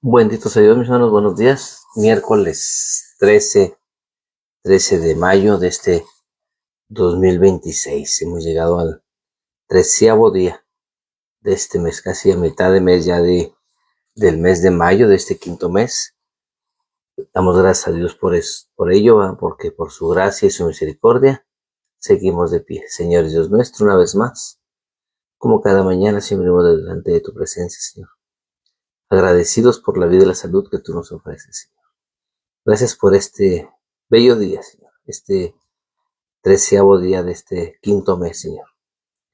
Bendito sea Dios, mis hermanos, buenos días. Miércoles 13 de mayo de este 2026. Hemos llegado al 13º día de este mes, casi a mitad de mes ya del mes de mayo, de este quinto mes. Damos gracias a Dios por ello, porque por su gracia y su misericordia seguimos de pie. Señor Dios nuestro, una vez más, como cada mañana, siempre venimos delante de tu presencia, Señor. Agradecidos por la vida y la salud que tú nos ofreces, Señor. Gracias por este bello día, Señor. Este 13º día de este quinto mes, Señor.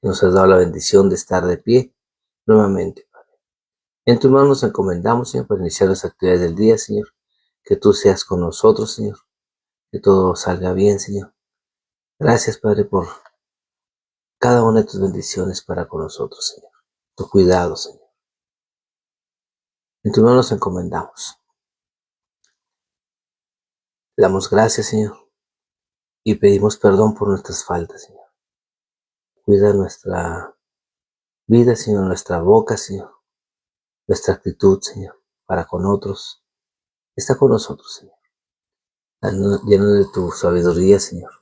Nos has dado la bendición de estar de pie nuevamente, Padre. En tus manos nos encomendamos, Señor, para iniciar las actividades del día, Señor. Que tú seas con nosotros, Señor. Que todo salga bien, Señor. Gracias, Padre, por cada una de tus bendiciones para con nosotros, Señor. Tu cuidado, Señor. En tus manos nos encomendamos. Le damos gracias, Señor. Y pedimos perdón por nuestras faltas, Señor. Cuida nuestra vida, Señor, nuestra boca, Señor, nuestra actitud, Señor, para con otros. Está con nosotros, Señor. Lleno de tu sabiduría, Señor.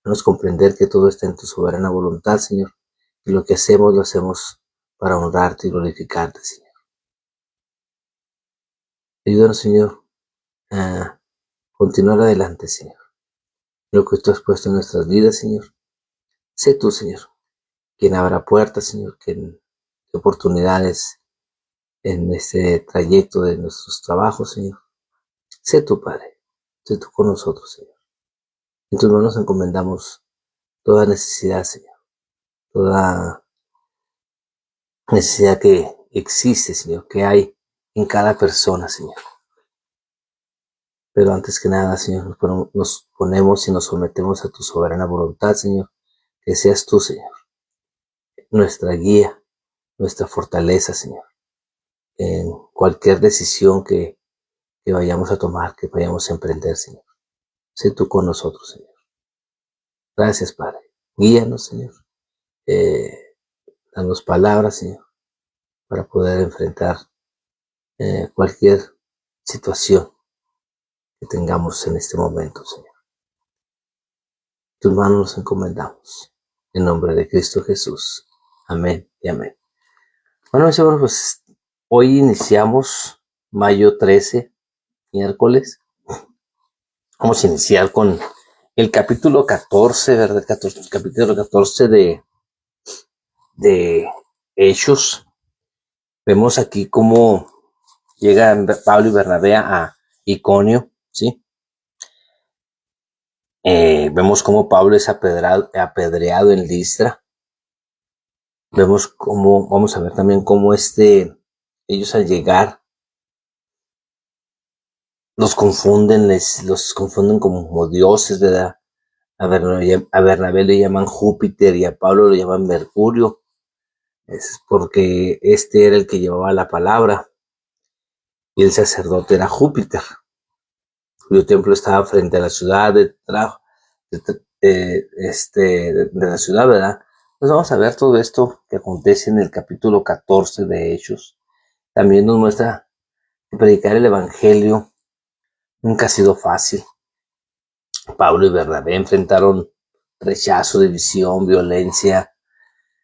Danos comprender que todo está en tu soberana voluntad, Señor. Y lo que hacemos, lo hacemos para honrarte y glorificarte, Señor. Ayúdanos, Señor, a continuar adelante, Señor. Lo que tú has puesto en nuestras vidas, Señor. Sé tú, Señor, quien abra puertas, Señor, quien dé oportunidades en este trayecto de nuestros trabajos, Señor. Sé tú, Padre. Sé tú con nosotros, Señor. En tus manos encomendamos toda necesidad, Señor. Toda necesidad que existe, Señor, que hay en cada persona, Señor. Pero antes que nada, Señor, nos ponemos y nos sometemos a tu soberana voluntad, Señor. Que seas tú, Señor, nuestra guía, nuestra fortaleza, Señor. En cualquier decisión que vayamos a tomar, que vayamos a emprender, Señor. Sé tú con nosotros, Señor. Gracias, Padre. Guíanos, Señor. Danos palabras, Señor, para poder enfrentar cualquier situación que tengamos en este momento, Señor. Tus manos nos encomendamos. En nombre de Cristo Jesús. Amén y amén. Bueno, mis hermanos, pues hoy iniciamos mayo 13, miércoles. Vamos a iniciar con el capítulo 14, ¿verdad? Capítulo 14 de Hechos. Vemos aquí cómo llegan Pablo y Bernabé a Iconio, ¿sí? Vemos cómo Pablo es apedreado en Listra. Vemos cómo, vamos a ver también cómo ellos al llegar los confunden como dioses, ¿verdad? A Bernabé le llaman Júpiter y a Pablo lo llaman Mercurio. Es porque este era el que llevaba la palabra y el sacerdote era Júpiter, cuyo templo estaba frente a la ciudad de la ciudad, ¿verdad? Pues vamos a ver todo esto que acontece en el capítulo 14 de Hechos. También nos muestra que predicar el evangelio nunca ha sido fácil. Pablo y Bernabé enfrentaron rechazo, división, violencia,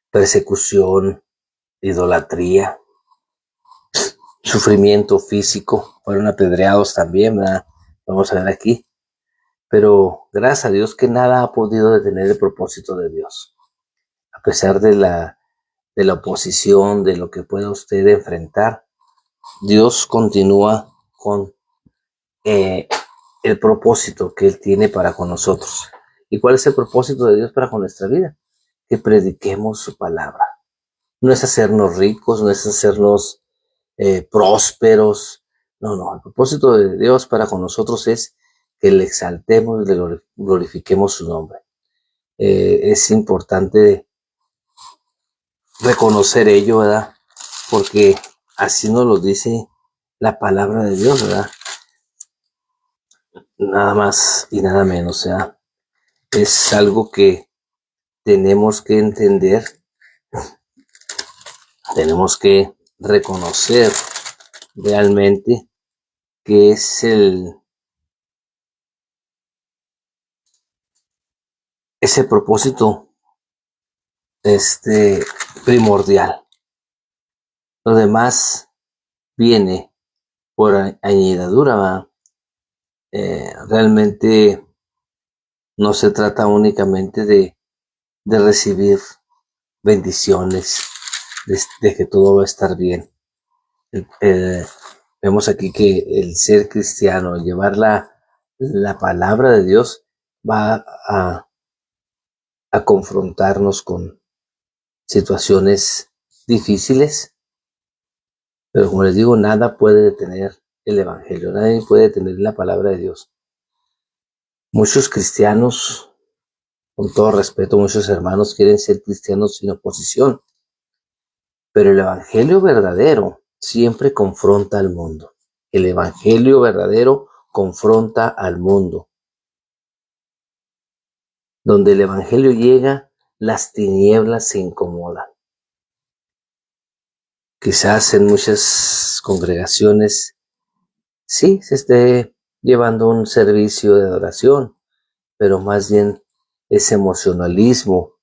persecución, idolatría, sufrimiento físico. Fueron apedreados también, ¿verdad? Vamos a ver aquí. Pero gracias a Dios que nada ha podido detener el propósito de Dios. A pesar de la oposición, de lo que pueda usted enfrentar, Dios continúa con el propósito que Él tiene para con nosotros. ¿Y cuál es el propósito de Dios para con nuestra vida? Que prediquemos su palabra. No es hacernos ricos, no es hacernos prósperos. No. El propósito de Dios para con nosotros es que le exaltemos y le glorifiquemos su nombre. Es importante reconocer ello, ¿verdad? Porque así nos lo dice la palabra de Dios, ¿verdad? Nada más y nada menos, o sea, es algo que tenemos que entender, tenemos que reconocer realmente que es el propósito primordial. Lo demás viene por añadidura, ¿va? Realmente no se trata únicamente de recibir bendiciones, de que todo va a estar bien. Vemos aquí que el ser cristiano, el llevar la palabra de Dios, va a confrontarnos con situaciones difíciles, pero como les digo, nada puede detener el Evangelio, nadie puede detener la palabra de Dios. Muchos cristianos, con todo respeto, muchos hermanos quieren ser cristianos sin oposición, pero el Evangelio verdadero siempre confronta al mundo. El Evangelio verdadero confronta al mundo. Donde el Evangelio llega, las tinieblas se incomodan. Quizás en muchas congregaciones sí se esté llevando un servicio de adoración, pero más bien es emocionalismo.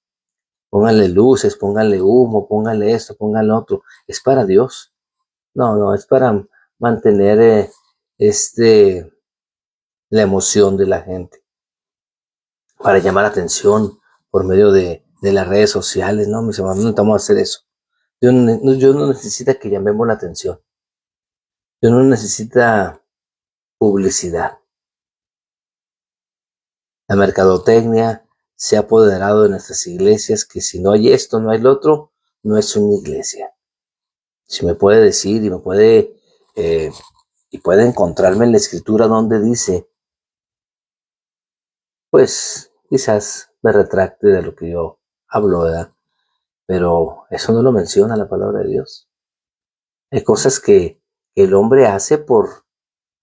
Pónganle luces, pónganle humo, pónganle esto, pónganle otro. Es para Dios. No, es para mantener la emoción de la gente, para llamar la atención por medio de las redes sociales. No, mis hermanos, no necesitamos hacer eso. Dios no necesita que llamemos la atención. Dios no necesita publicidad. La mercadotecnia se ha apoderado de nuestras iglesias, que si no hay esto, no hay lo otro, no es una iglesia. Si me puede decir y puede encontrarme en la escritura donde dice, pues quizás me retracte de lo que yo hablo, ¿verdad? Pero eso no lo menciona la palabra de Dios. Hay cosas que el hombre hace por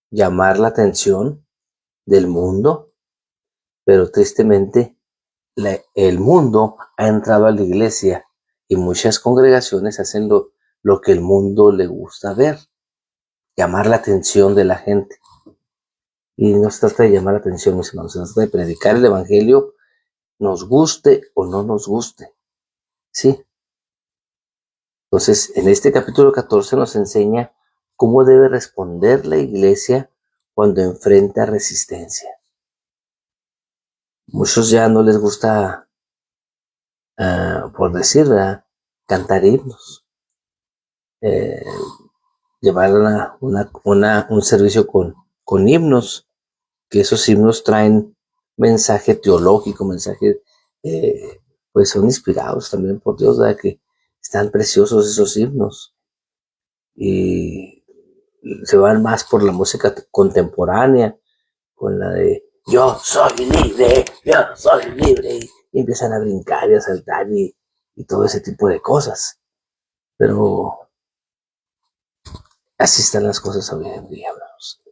llamar la atención del mundo, pero tristemente el mundo ha entrado a la iglesia y muchas congregaciones hacen lo que el mundo le gusta ver, llamar la atención de la gente. Y no se trata de llamar la atención, mis hermanos, se trata de predicar el evangelio, nos guste o no nos guste. Sí. Entonces, en este capítulo 14 nos enseña cómo debe responder la iglesia cuando enfrenta resistencia. Muchos ya no les gusta, por decir, ¿verdad?, cantar himnos, llevar un servicio con himnos, que esos himnos traen mensaje teológico, mensaje, pues son inspirados también por Dios, ¿verdad?, que están preciosos esos himnos. Y se van más por la música contemporánea, con la de yo soy libre, y empiezan a brincar y a saltar y todo ese tipo de cosas. Pero así están las cosas hoy en día, hermanos.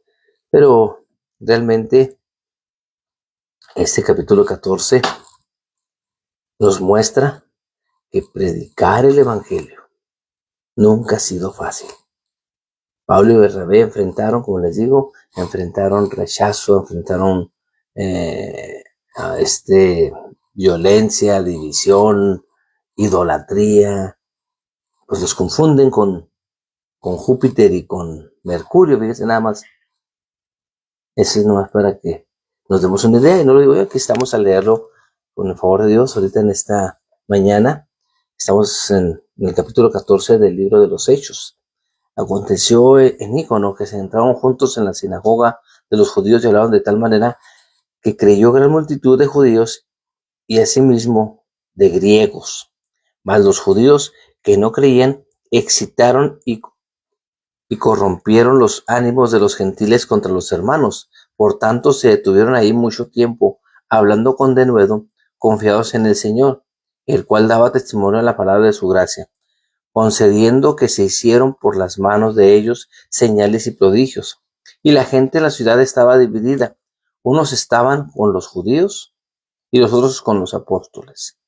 Pero realmente este capítulo 14 nos muestra que predicar el evangelio nunca ha sido fácil. Pablo y Bernabé enfrentaron, como les digo, enfrentaron rechazo, enfrentaron violencia, división, idolatría. Pues los confunden con Júpiter y con Mercurio, fíjense nada más. Eso es nomás para que nos demos una idea, y no lo digo yo, aquí estamos a leerlo con el favor de Dios ahorita en esta mañana. Estamos en el capítulo 14 del libro de los Hechos. Aconteció en Ícono que se entraron juntos en la sinagoga de los judíos y hablaron de tal manera que creyó gran multitud de judíos y asimismo de griegos. Mas los judíos que no creían excitaron y corrompieron los ánimos de los gentiles contra los hermanos. Por tanto, se detuvieron ahí mucho tiempo, hablando con denuedo, confiados en el Señor, el cual daba testimonio a la palabra de su gracia, concediendo que se hicieron por las manos de ellos señales y prodigios. Y la gente en la ciudad estaba dividida. Unos estaban con los judíos y los otros con los apóstoles.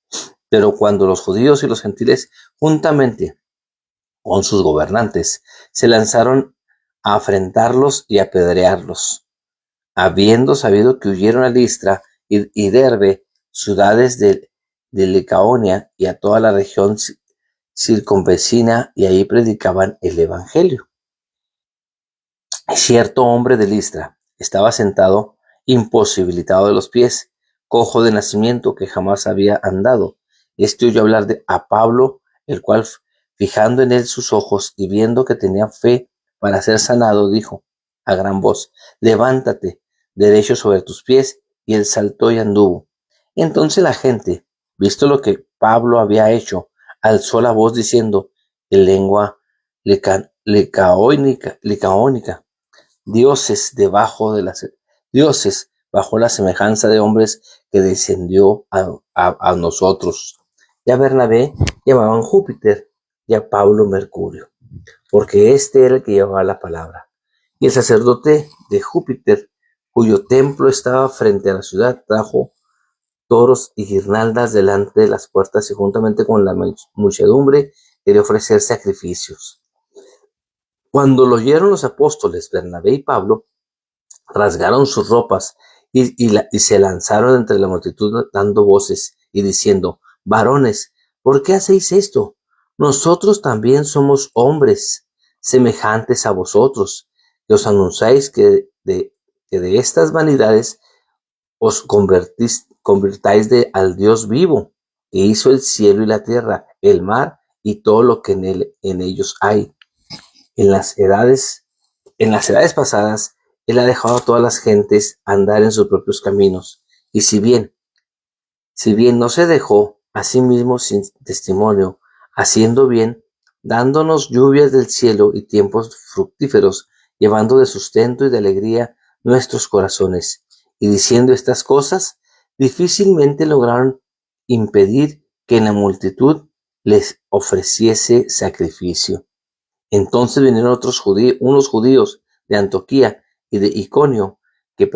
Pero cuando los judíos y los gentiles, juntamente con sus gobernantes, se lanzaron a afrentarlos y apedrearlos. Habiendo sabido que huyeron a Listra y Derbe, ciudades de Licaonia y a toda la región circunvecina, y ahí predicaban el evangelio. Cierto hombre de Listra estaba sentado, imposibilitado de los pies, cojo de nacimiento, que jamás había andado. Este oyó hablar a Pablo, el cual, fijando en él sus ojos y viendo que tenía fe para ser sanado, dijo a gran voz: levántate derecho sobre tus pies. Y él saltó y anduvo. Entonces la gente, visto lo que Pablo había hecho, alzó la voz diciendo en lengua licaónica: dioses dioses bajo la semejanza de hombres, que descendió a nosotros. Y a Bernabé llamaban Júpiter, y a Pablo Mercurio, porque este era el que llevaba la palabra. Y el sacerdote de Júpiter, cuyo templo estaba frente a la ciudad, trajo toros y guirnaldas delante de las puertas, y juntamente con la muchedumbre quería ofrecer sacrificios. Cuando lo oyeron los apóstoles Bernabé y Pablo, rasgaron sus ropas y se lanzaron entre la multitud, dando voces y diciendo: varones, ¿por qué hacéis esto? Nosotros también somos hombres semejantes a vosotros, que os anunciáis que de estas vanidades os convirtáis al Dios vivo, que hizo el cielo y la tierra, el mar y todo lo que en ellos hay. En las edades pasadas, Él ha dejado a todas las gentes andar en sus propios caminos. Y si bien no se dejó a sí mismo sin testimonio, haciendo bien, dándonos lluvias del cielo y tiempos fructíferos, llevando de sustento y de alegría nuestros corazones, y diciendo estas cosas, difícilmente lograron impedir que en la multitud les ofreciese sacrificio. Entonces vinieron unos judíos de Antioquía y de Iconio, que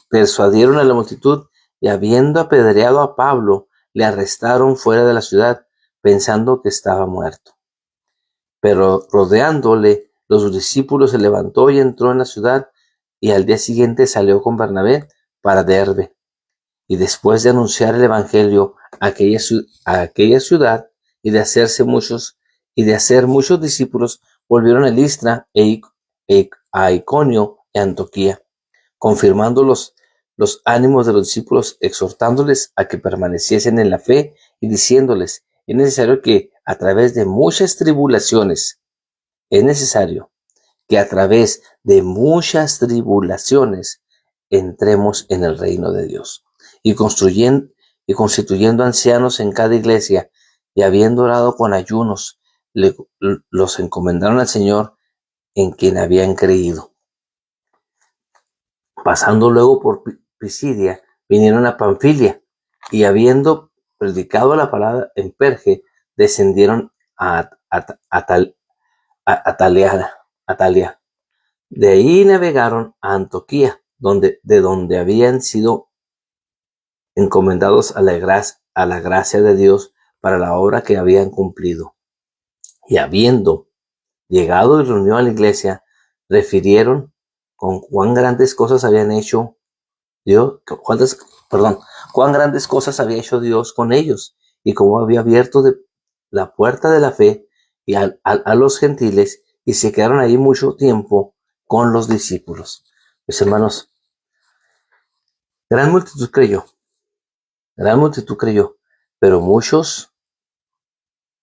persuadieron a la multitud, y habiendo apedreado a Pablo, le arrestaron fuera de la ciudad, pensando que estaba muerto. Pero rodeándole, los discípulos, se levantó y entró en la ciudad, y al día siguiente salió con Bernabé para Derbe. Y después de anunciar el evangelio a aquella ciudad y de hacer muchos discípulos, volvieron a Listra a Iconio y a Antioquía, confirmando los ánimos de los discípulos, exhortándoles a que permaneciesen en la fe y diciéndoles: es necesario que a través de muchas tribulaciones entremos en el reino de Dios. Y constituyendo ancianos en cada iglesia, y habiendo orado con ayunos, los encomendaron al Señor, en quien habían creído. Pasando luego por Pisidia, vinieron a Panfilia, y habiendo predicado la palabra en Perge, descendieron a Atalia. De ahí navegaron a Antioquía, de donde habían sido encomendados a la gracia de Dios para la obra que habían cumplido. Y habiendo llegado y reunió a la iglesia, refirieron cuán grandes cosas había hecho Dios con ellos, y cómo había abierto la puerta de la fe y a los gentiles, y se quedaron ahí mucho tiempo con los discípulos. Mis hermanos, gran multitud creyó, pero muchos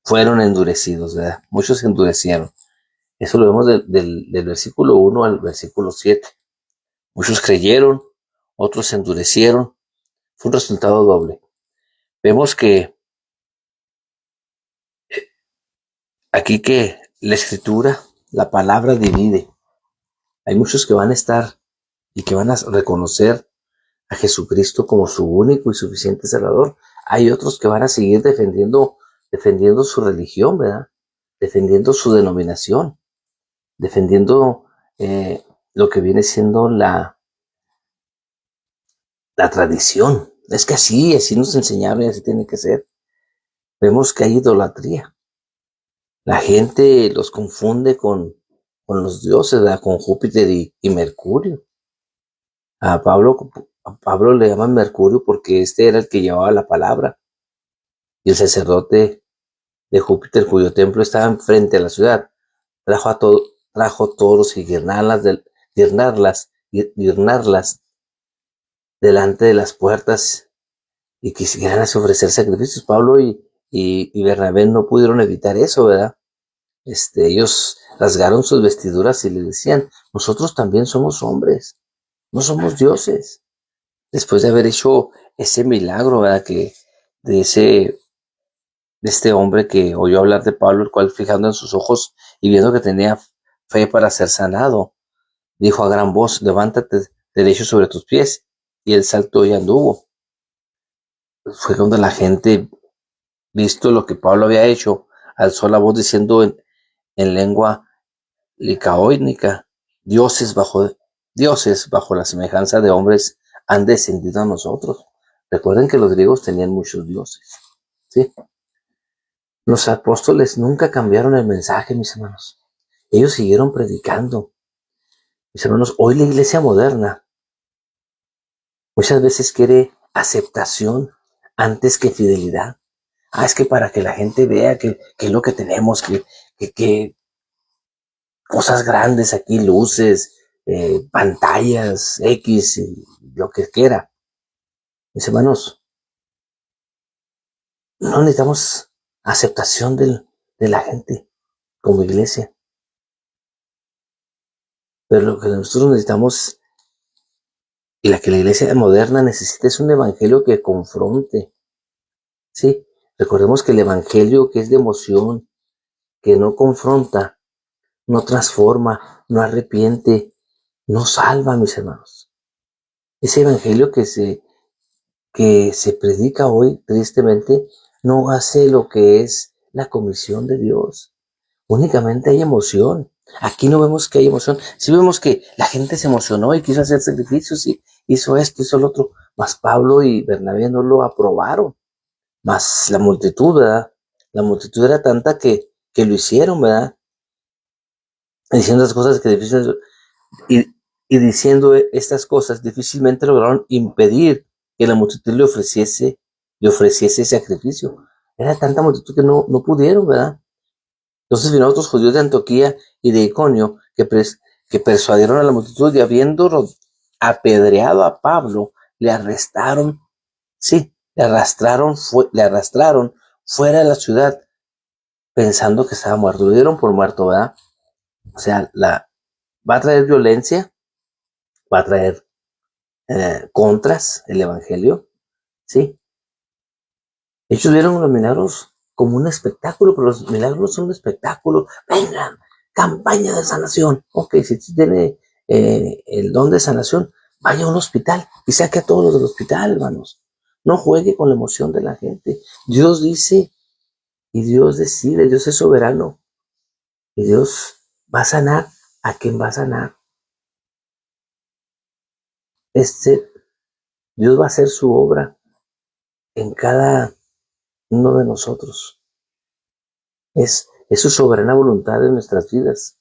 fueron endurecidos, ¿verdad? Muchos se endurecieron. Eso lo vemos del versículo 1 al versículo 7. Muchos creyeron, otros se endurecieron. Fue un resultado doble. Vemos que aquí que la escritura, la palabra divide. Hay muchos que van a estar y que van a reconocer a Jesucristo como su único y suficiente Salvador. Hay otros que van a seguir defendiendo su religión, ¿verdad? Defendiendo su denominación, defendiendo lo que viene siendo la tradición. Es que así nos enseñaron y así tiene que ser. Vemos que hay idolatría. La gente los confunde con con los dioses, ¿verdad? Con Júpiter y Mercurio. A Pablo le llaman Mercurio porque este era el que llevaba la palabra. Y el sacerdote de Júpiter, cuyo templo estaba enfrente a la ciudad, trajo toros y guirnaldas delante de las puertas y quisieran ofrecer sacrificios. Pablo y Bernabé no pudieron evitar eso, ¿verdad? Ellos rasgaron sus vestiduras y le decían, nosotros también somos hombres, no somos dioses. Después de haber hecho ese milagro, ¿verdad? De ese, de este hombre que oyó hablar de Pablo, el cual fijando en sus ojos y viendo que tenía fe para ser sanado, dijo a gran voz, levántate derecho sobre tus pies. Y él saltó y anduvo. Fue cuando la gente, visto lo que Pablo había hecho, alzó la voz diciendo en lengua licaónica, dioses bajo la semejanza de hombres han descendido a nosotros. Recuerden que los griegos tenían muchos dioses, ¿sí? Los apóstoles nunca cambiaron el mensaje, mis hermanos. Ellos siguieron predicando. Mis hermanos, hoy la iglesia moderna muchas veces quiere aceptación antes que fidelidad. Es que para que la gente vea que es lo que tenemos, que cosas grandes aquí, luces, pantallas, X, y lo que quiera. Mis hermanos, no necesitamos aceptación de la gente como iglesia. Pero lo que nosotros necesitamos y la que la iglesia moderna necesita es un evangelio que confronte. Sí, recordemos que el evangelio que es de emoción, que no confronta, no transforma, no arrepiente, no salva, mis hermanos. Ese evangelio que se predica hoy, tristemente, no hace lo que es la comisión de Dios. Únicamente hay emoción. Aquí no vemos que hay emoción. Sí vemos que la gente se emocionó y quiso hacer sacrificios y hizo esto, hizo lo otro. Mas Pablo y Bernabé no lo aprobaron. Mas la multitud, ¿verdad? La multitud era tanta que lo hicieron, ¿verdad? Diciendo las cosas que difíciles y, y diciendo estas cosas difícilmente lograron impedir que la multitud le ofreciese sacrificio. Era tanta multitud que no pudieron, ¿verdad? Entonces vinieron otros judíos de Antioquía y de Iconio que persuadieron a la multitud y habiendo apedreado a Pablo, le arrestaron, sí, le arrastraron fuera de la ciudad pensando que estaba muerto. Lo dieron por muerto, ¿verdad? O sea, va a traer violencia, va a traer contras el evangelio, ¿sí? Ellos vieron los milagros como un espectáculo, pero los milagros no son un espectáculo. Vengan, campaña de sanación. Ok, si tiene el don de sanación, vaya a un hospital y saque a todos los del hospital, hermanos. No juegue con la emoción de la gente. Dios dice y Dios decide, Dios es soberano. Y Dios va a sanar a quien va a sanar. Dios va a hacer su obra en cada uno de nosotros. Es su soberana voluntad en nuestras vidas.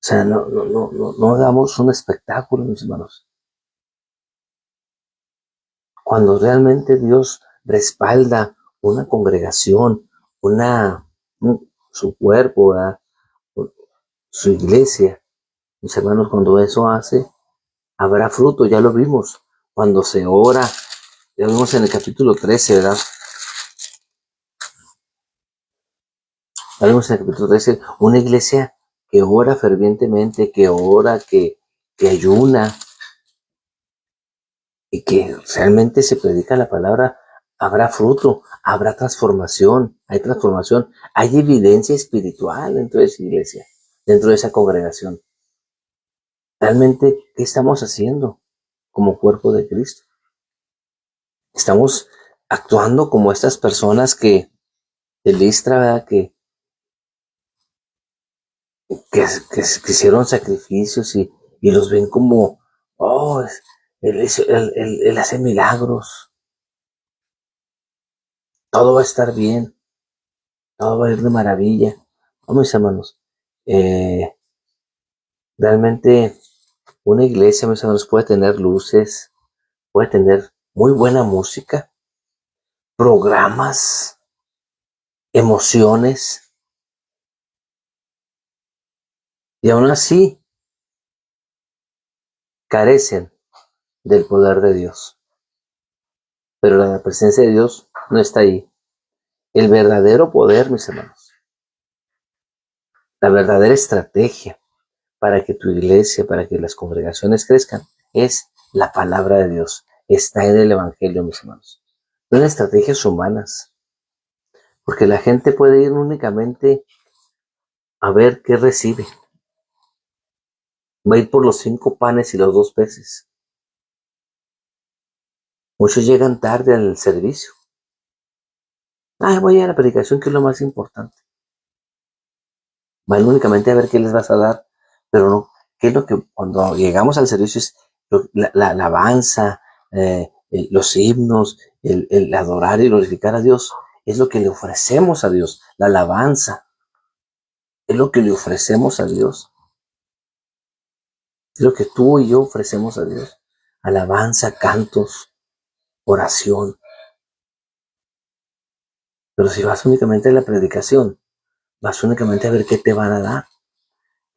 O sea, no damos un espectáculo, mis hermanos. Cuando realmente Dios respalda una congregación, su cuerpo, ¿verdad? Su iglesia, mis hermanos, cuando eso hace, habrá fruto, ya lo vimos. Cuando se ora, ya vimos en el capítulo 13, ¿verdad? Ya vimos en el capítulo 13, una iglesia que ora fervientemente, que ora, que ayuna, y que realmente se predica la palabra, habrá fruto, habrá transformación, hay evidencia espiritual dentro de esa iglesia, dentro de esa congregación. Realmente, ¿qué estamos haciendo como cuerpo de Cristo? Estamos actuando como estas personas de Listra, ¿verdad? Que hicieron sacrificios y los ven como, oh, él hace milagros, todo va a estar bien, todo va a ir de maravilla. Oh, mis hermanos, realmente una iglesia, mis hermanos, puede tener luces, puede tener muy buena música, programas, emociones, y aún así carecen del poder de Dios. Pero la presencia de Dios no está ahí. El verdadero poder, mis hermanos, la verdadera estrategia para que tu iglesia, para que las congregaciones crezcan, es la palabra de Dios. Está en el Evangelio, mis hermanos. No en estrategias humanas. Porque la gente puede ir únicamente a ver qué recibe. Va a ir por los 5 panes y los 2 peces. Muchos llegan tarde al servicio. Voy a la predicación, que es lo más importante. Van únicamente a ver qué les vas a dar, pero no, qué es lo que cuando llegamos al servicio es la alabanza, los himnos, el adorar y glorificar a Dios. Es lo que le ofrecemos a Dios. La alabanza es lo que le ofrecemos a Dios. Es lo que tú y yo ofrecemos a Dios. Alabanza, cantos, oración. Pero si vas únicamente a la predicación, vas únicamente a ver qué te van a dar.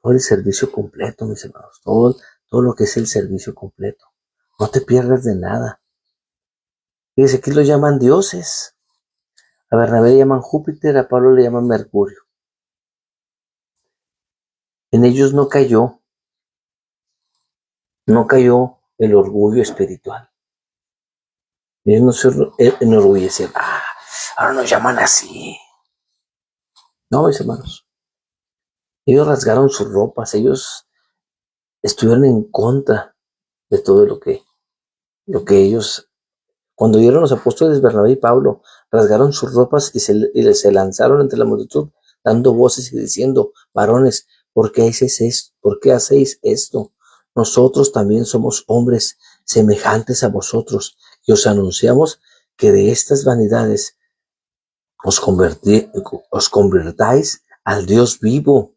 Todo el servicio completo, mis hermanos. Todo lo que es el servicio completo. No te pierdas de nada. Fíjense, aquí lo llaman dioses. A Bernabé le llaman Júpiter, a Pablo le llaman Mercurio. En ellos no cayó el orgullo espiritual. Ellos no se enorgullecieron. Ahora nos llaman así. No, mis hermanos. Ellos rasgaron sus ropas, ellos estuvieron en contra de todo lo que ellos, cuando vieron los apóstoles Bernabé y Pablo, rasgaron sus ropas y se lanzaron entre la multitud, dando voces y diciendo: varones, ¿por qué hacéis esto? ¿Por qué hacéis esto? Nosotros también somos hombres semejantes a vosotros, y os anunciamos que de estas vanidades os convertáis al Dios vivo,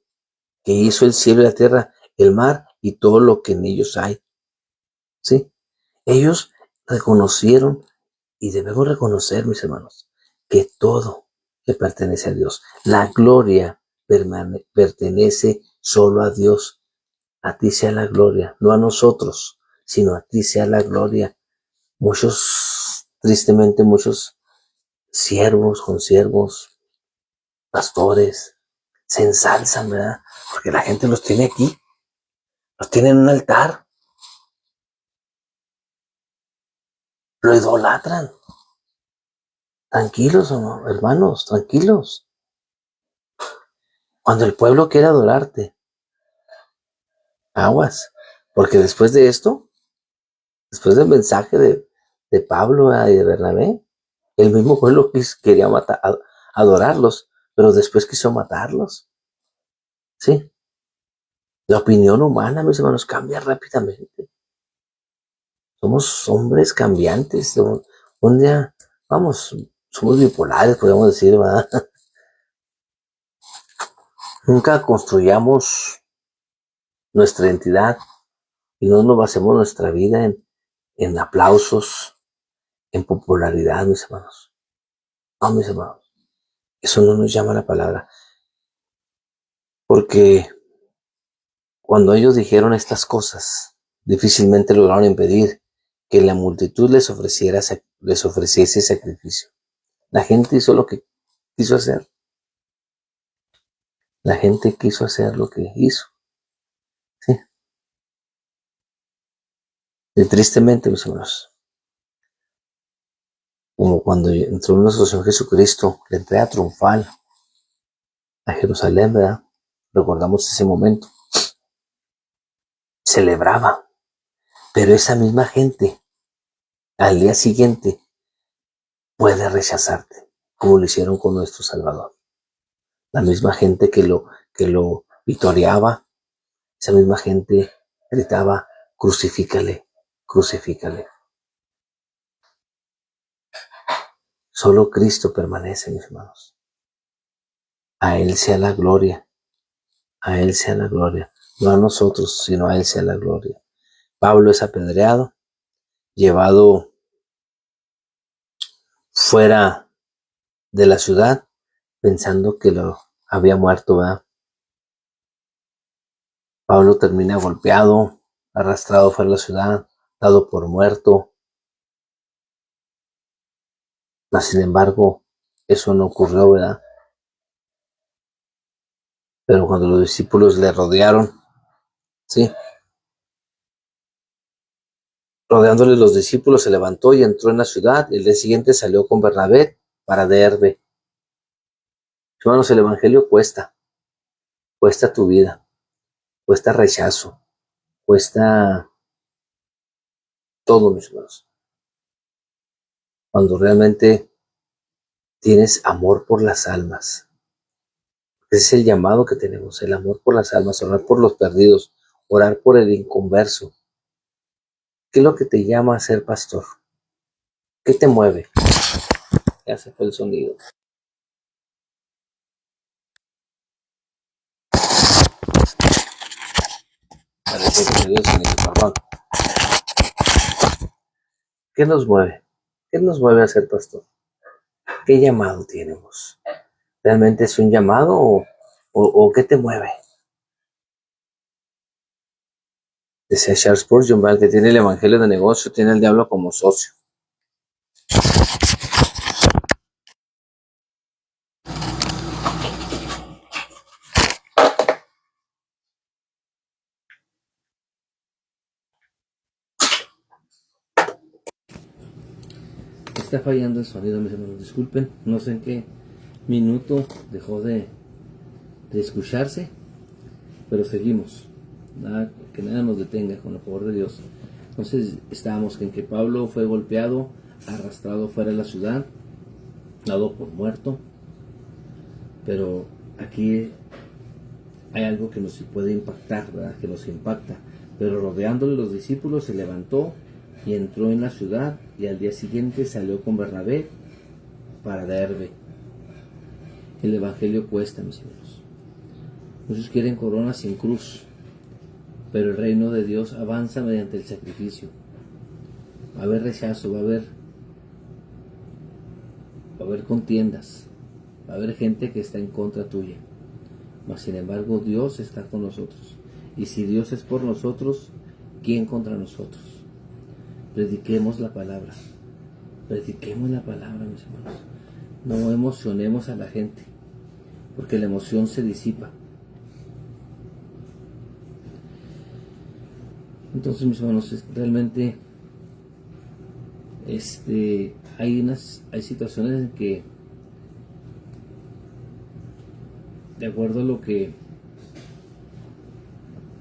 que hizo el cielo y la tierra, el mar y todo lo que en ellos hay. ¿Sí? Ellos reconocieron, y debemos reconocer, mis hermanos, que todo le pertenece a Dios. La gloria pertenece solo a Dios. A ti sea la gloria, no a nosotros, sino a ti sea la gloria. Tristemente, muchos siervos, consiervos, pastores, se ensalzan, ¿verdad? Porque la gente los tiene aquí, los tiene en un altar, lo idolatran. Tranquilos, hermanos, tranquilos. Cuando el pueblo quiere adorarte, aguas. Porque después de esto, después del mensaje de Pablo y de Bernabé, el mismo pueblo quería adorarlos, pero después quiso matarlos. Sí. La opinión humana, mis hermanos, cambia rápidamente. Somos hombres cambiantes. Un día, vamos, somos bipolares, podríamos decir, ¿verdad? Nunca construyamos nuestra identidad y no nos basemos nuestra vida en aplausos, en popularidad, mis hermanos. No, mis hermanos, eso no nos llama la palabra. Porque cuando ellos dijeron estas cosas, difícilmente lograron impedir que la multitud les ofreciese sacrificio. La gente hizo lo que quiso hacer. La gente quiso hacer lo que hizo. Sí. Y tristemente, mis hermanos, como cuando entró nuestro Señor Jesucristo, la entrada triunfal a Jerusalén, ¿verdad? Recordamos ese momento. Celebraba, pero esa misma gente al día siguiente puede rechazarte, como lo hicieron con nuestro Salvador. La misma gente que lo vitoreaba, esa misma gente gritaba: crucifícale, crucifícale. Solo Cristo permanece, mis hermanos. A Él sea la gloria, a Él sea la gloria, no a nosotros, sino a Él sea la gloria. Pablo es apedreado, llevado fuera de la ciudad, pensando que lo había muerto, ¿verdad? Pablo termina golpeado, arrastrado fuera de la ciudad, dado por muerto. Mas, sin embargo, eso no ocurrió, ¿verdad? Pero cuando los discípulos le rodearon, sí, rodeándole los discípulos, se levantó y entró en la ciudad. El día siguiente salió con Bernabé para Derbe. Hermanos, el evangelio cuesta tu vida, cuesta rechazo, cuesta todo, mis hermanos. Cuando realmente tienes amor por las almas. Ese es el llamado que tenemos, el amor por las almas, orar por los perdidos, orar por el inconverso. ¿Qué es lo que te llama a ser pastor? ¿Qué te mueve? Ya se fue el sonido. Parece que se dio el sonido, perdón. ¿Qué nos mueve? ¿Qué nos mueve a ser pastor? ¿Qué llamado tenemos? ¿Realmente es un llamado o qué te mueve? Decía Charles Spurgeon, que tiene el evangelio de negocio, tiene el diablo como socio. Está fallando el sonido, mis hermanos, disculpen, no sé en qué minuto dejó de escucharse, pero seguimos, que nada nos detenga con el favor de Dios. Entonces estábamos en que Pablo fue golpeado, arrastrado fuera de la ciudad, dado por muerto, pero aquí hay algo que nos puede impactar, ¿verdad? Que nos impacta. Pero rodeándole los discípulos se levantó y entró en la ciudad, y al día siguiente salió con Bernabé para Derbe. El evangelio cuesta, mis hermanos. Muchos quieren corona sin cruz, pero el reino de Dios avanza mediante el sacrificio. Va a haber rechazo, va a haber contiendas, va a haber gente que está en contra tuya. Mas sin embargo Dios está con nosotros. Y si Dios es por nosotros, ¿quién contra nosotros? Prediquemos la palabra. Prediquemos la palabra, mis hermanos. No emocionemos a la gente, porque la emoción se disipa. Entonces, mis hermanos, realmente hay situaciones en que, de acuerdo a lo que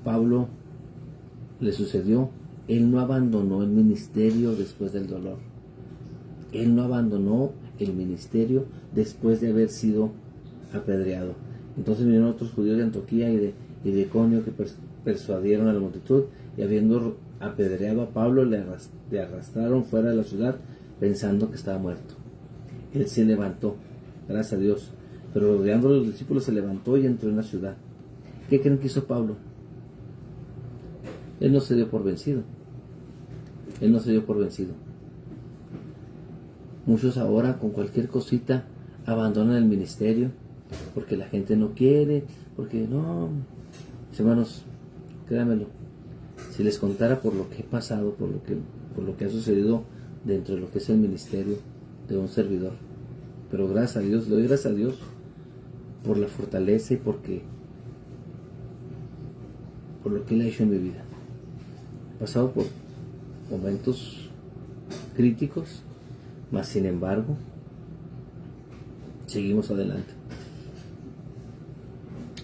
Pablo le sucedió, él no abandonó el ministerio después del dolor. Él no abandonó el ministerio después de haber sido apedreado. Entonces vinieron otros judíos de Antioquía y de Iconio que persuadieron a la multitud, y habiendo apedreado a Pablo le arrastraron fuera de la ciudad pensando que estaba muerto. Él se levantó, gracias a Dios, pero rodeando a los discípulos se levantó y entró en la ciudad. ¿Qué creen que hizo Pablo? Él no se dio por vencido. Él no se dio por vencido. Muchos ahora con cualquier cosita abandonan el ministerio porque la gente no quiere, porque no. Hermanos, créanmelo, si les contara por lo que he pasado, por lo que ha sucedido dentro de lo que es el ministerio de un servidor, pero gracias a Dios, le doy gracias a Dios por la fortaleza y por lo que Él ha hecho en mi vida. He pasado por momentos críticos, mas sin embargo seguimos adelante.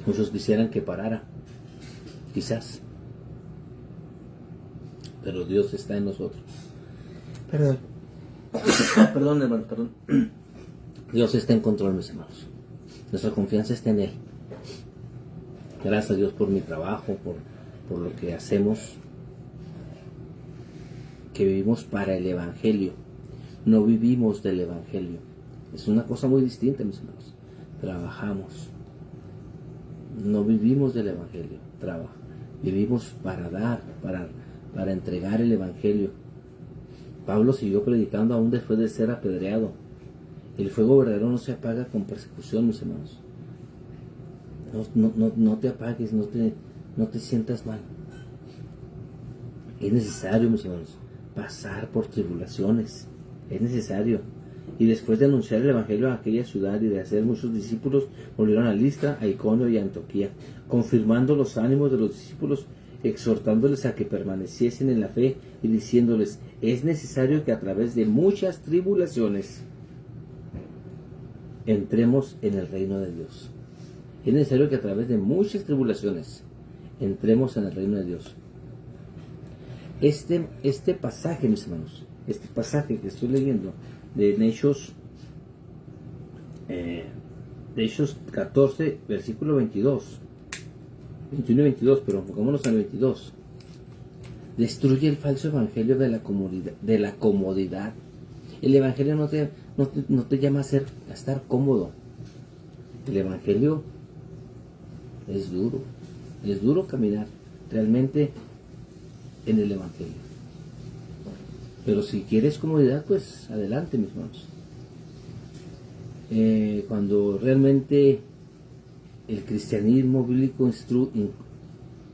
Muchos quisieran que parara, quizás, pero Dios está en nosotros. Perdón, hermano, perdón. Dios está en control, mis hermanos. Nuestra confianza está en Él. Gracias a Dios por mi trabajo, por lo que hacemos, que vivimos para el Evangelio. No vivimos del Evangelio. Es una cosa muy distinta, mis hermanos. Trabajamos, no vivimos del Evangelio, vivimos para dar, para entregar el Evangelio. Pablo siguió predicando aún después de ser apedreado. El fuego verdadero no se apaga con persecución, mis hermanos. No te apagues, no te sientas mal. Es necesario, mis hermanos, pasar por tribulaciones. Es necesario. Y después de anunciar el Evangelio a aquella ciudad y de hacer muchos discípulos, volvieron a Listra, a Iconio y a Antioquía, confirmando los ánimos de los discípulos, exhortándoles a que permaneciesen en la fe y diciéndoles: es necesario que a través de muchas tribulaciones entremos en el reino de Dios. Es necesario que a través de muchas tribulaciones entremos en el reino de Dios. Este pasaje, mis hermanos, este pasaje que estoy leyendo de Hechos 14, versículo 22, 21 y 22, pero enfocémonos en el 22. Destruye el falso evangelio de la comodidad. El evangelio no te llama a estar cómodo. El evangelio es duro caminar realmente en el evangelio. Pero si quieres comodidad, pues adelante, mis hermanos. Cuando realmente el cristianismo bíblico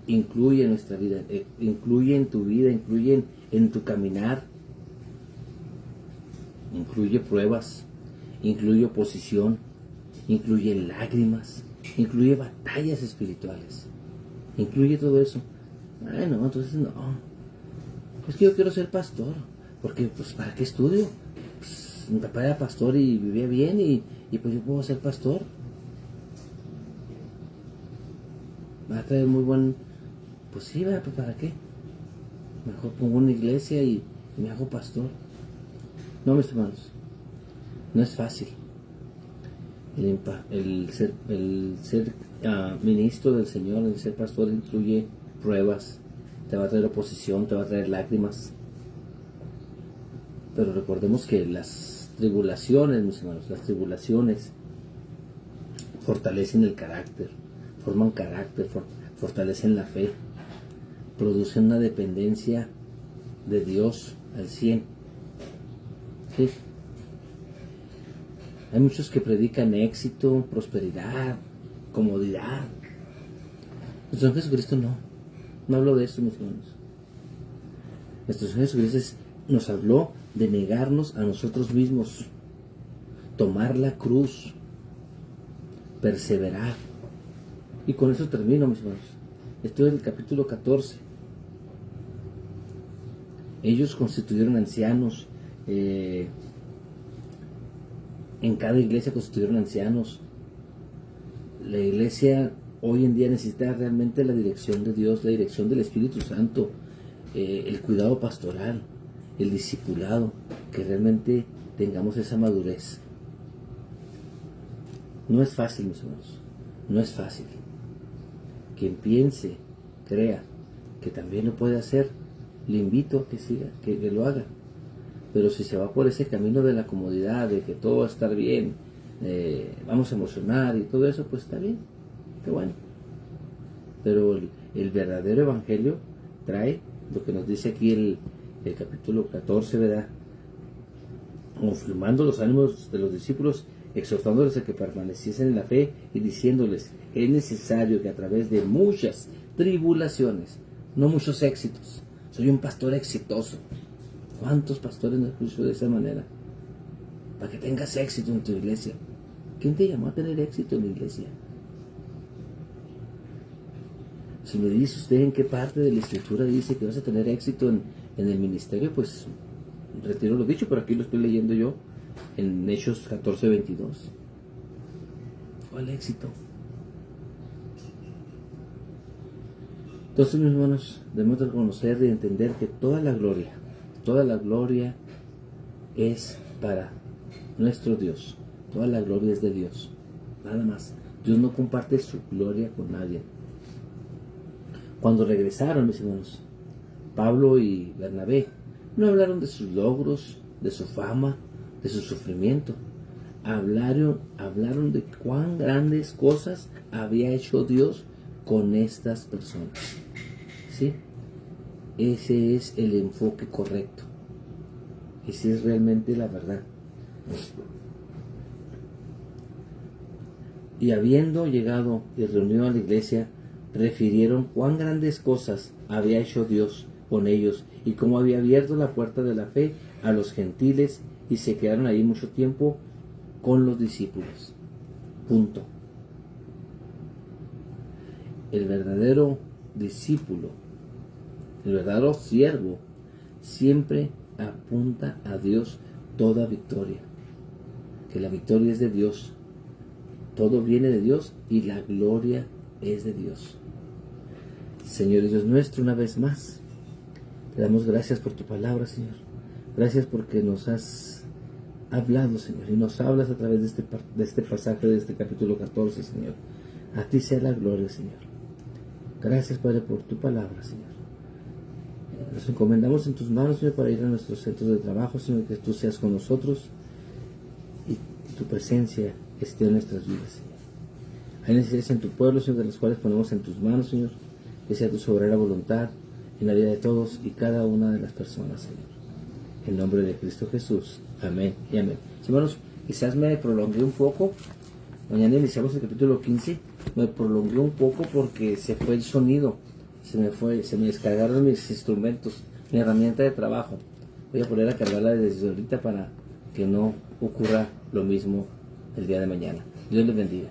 incluye en nuestra vida, incluye en tu vida, incluye en tu caminar, incluye pruebas, incluye oposición, incluye lágrimas, incluye batallas espirituales, incluye todo eso. Ay, no, entonces no. Es que yo quiero ser pastor. Porque, pues, ¿para qué estudio? Pues, mi papá era pastor y vivía bien y pues yo puedo ser pastor. Va a traer muy buen... Pues sí, pues, ¿para qué? Mejor pongo una iglesia y me hago pastor. No, mis hermanos, no es fácil. El ser ministro del Señor, el ser pastor incluye pruebas, te va a traer oposición, te va a traer lágrimas. Pero recordemos que las tribulaciones, mis hermanos, las tribulaciones fortalecen el carácter, forman carácter, fortalecen la fe, producen una dependencia de Dios al 100. ¿Sí? Hay muchos que predican éxito, prosperidad, comodidad. Nuestro Señor Jesucristo no habló de eso, mis hermanos. Nuestro Señor Jesucristo nos habló de negarnos a nosotros mismos, tomar la cruz, perseverar. Y con eso termino, mis hermanos. Estoy en el capítulo 14. Ellos constituyeron ancianos. En cada iglesia constituyeron ancianos. La iglesia hoy en día necesita realmente la dirección de Dios, la dirección del Espíritu Santo, el cuidado pastoral, el discipulado, que realmente tengamos esa madurez. No es fácil, mis hermanos, no es fácil. Quien piense, crea que también lo puede hacer, le invito a que siga, que lo haga. Pero si se va por ese camino de la comodidad, de que todo va a estar bien, vamos a emocionar y todo eso, pues está bien, qué bueno. Pero el verdadero evangelio trae lo que nos dice aquí el capítulo 14, ¿verdad? Confirmando los ánimos de los discípulos, exhortándoles a que permaneciesen en la fe y diciéndoles: es necesario que a través de muchas tribulaciones, no muchos éxitos. Soy un pastor exitoso. ¿Cuántos pastores no escucho de esa manera? Para que tengas éxito en tu iglesia. ¿Quién te llamó a tener éxito en la iglesia? Si me dice usted en qué parte de la escritura dice que vas a tener éxito en el ministerio, pues retiro lo dicho, pero aquí lo estoy leyendo yo en Hechos 14, 22. ¿Cuál éxito? Entonces, mis hermanos, debemos de reconocer y entender que toda la gloria es para nuestro Dios. Toda la gloria es de Dios, nada más. Dios no comparte su gloria con nadie. Cuando regresaron, mis hermanos, Pablo y Bernabé no hablaron de sus logros, de su fama, de su sufrimiento. hablaron de cuán grandes cosas había hecho Dios con estas personas. ¿Sí? Ese es el enfoque correcto. Esa es realmente la verdad. Y habiendo llegado y reunido a la iglesia, refirieron cuán grandes cosas había hecho Dios con ellos y cómo había abierto la puerta de la fe a los gentiles, y se quedaron ahí mucho tiempo con los discípulos. Punto. El verdadero discípulo, el verdadero siervo, siempre apunta a Dios toda victoria. Que la victoria es de Dios. Todo viene de Dios y la gloria es de Dios. Señor Dios nuestro, una vez más, te damos gracias por tu palabra, Señor. Gracias porque nos has hablado, Señor, y nos hablas a través de este pasaje, de este capítulo 14, Señor. A ti sea la gloria, Señor. Gracias, Padre, por tu palabra, Señor. Nos encomendamos en tus manos, Señor, para ir a nuestros centros de trabajo, Señor, que tú seas con nosotros y tu presencia esté en nuestras vidas, Señor. Hay necesidades en tu pueblo, Señor, de las cuales ponemos en tus manos, Señor, que sea tu soberana voluntad en la vida de todos y cada una de las personas, Señor. En nombre de Cristo Jesús. Amén y amén. Hermanos, quizás me prolongué un poco. Mañana iniciamos el capítulo 15. Me prolongué un poco porque se fue el sonido. Se me descargaron mis instrumentos, mi herramienta de trabajo. Voy a poner a cargarla desde ahorita para que no ocurra lo mismo el día de mañana. Dios les bendiga.